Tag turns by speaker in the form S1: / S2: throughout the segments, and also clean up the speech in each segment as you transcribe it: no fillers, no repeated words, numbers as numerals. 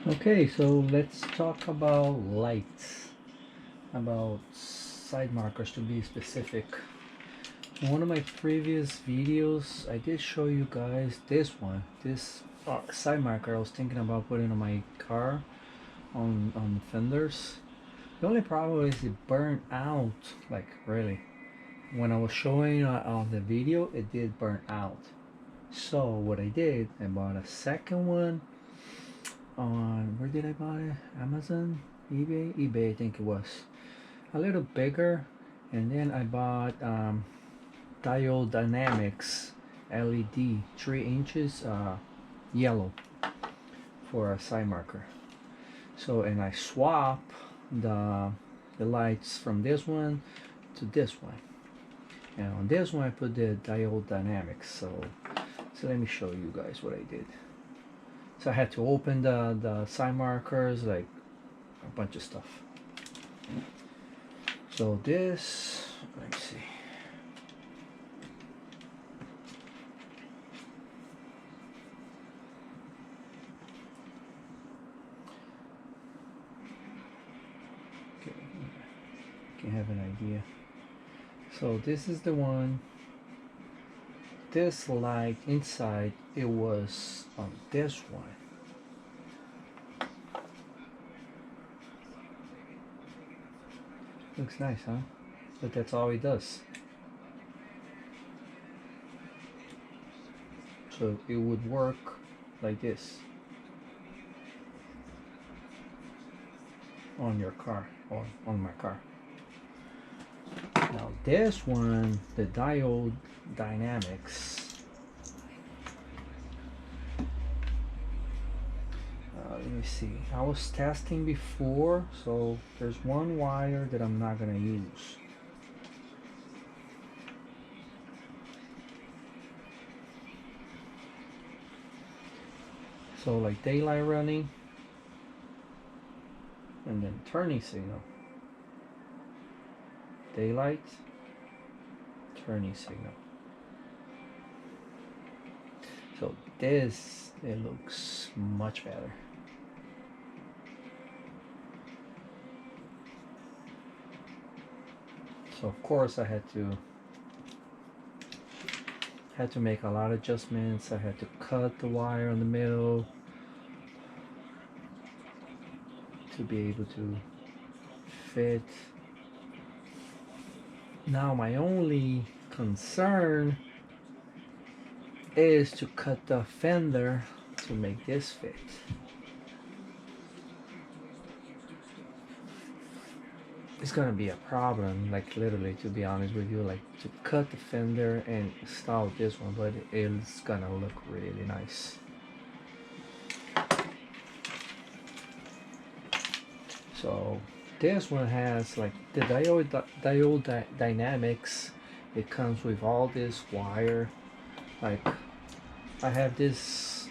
S1: Okay, so let's talk about lights, about side markers to be specific. In one of my previous videos, I did show you guys this side marker I was thinking about putting on my car, on the fenders. The only problem is it burned out, like really. When I was showing on the video, it did burn out. So what I did, I bought a second one on, where did I buy it? Amazon, eBay I think it was, a little bigger. And then I bought Diode Dynamics LED 3 inches yellow for a side marker. So, and I swap the lights from this one to this one, and on this one I put the Diode Dynamics. So let me show you guys what I did. So I had to open the side markers, like a bunch of stuff. So this, let's see. Okay, you can have an idea. So this is the one. This light inside, it was on this one. Looks nice, huh? But that's all it does. So it would work like this on your car, or on my car. Now this one, the Diode Dynamics, let me see, I was testing before, so there's one wire that I'm not gonna use. So like daylight running, and then turning signal. Daylight, turning signal. So this, it looks much better. So of course I had to make a lot of adjustments. I had to cut the wire in the middle to be able to fit. Now my only concern is to cut the fender to make this fit. It's gonna be a problem, like literally, to be honest with you, like to cut the fender and install this one, but it's gonna look really nice. So this one has like the diode dynamics. It comes with all this wire. Like I have this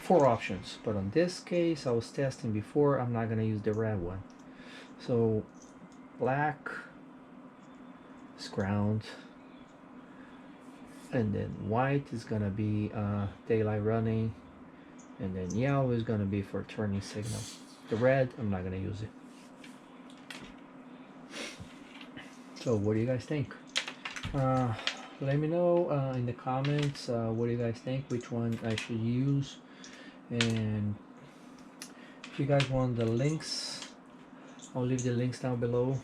S1: 4 options, but on this case I was testing before, I'm not gonna use the red one. So black is ground, and then white is gonna be daylight running, and then yellow is gonna be for turning signal. The red, I'm not gonna use it. So what do you guys think? Let me know in the comments what do you guys think, which one I should use, and if you guys want the links, I'll leave the links down below.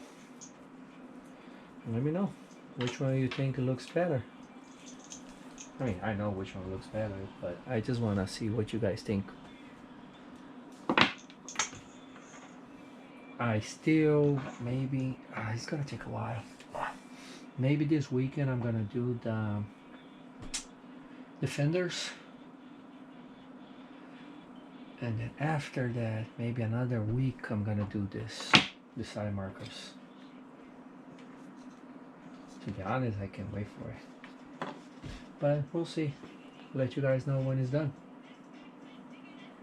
S1: And let me know which one you think looks better. I mean, I know which one looks better, but I just want to see what you guys think. I still, maybe, it's gonna take a while. Maybe this weekend I'm gonna do the fenders, and then after that, maybe another week, I'm gonna do the side markers. To be honest, I can't wait for it, but we'll see. Let you guys know when it's done.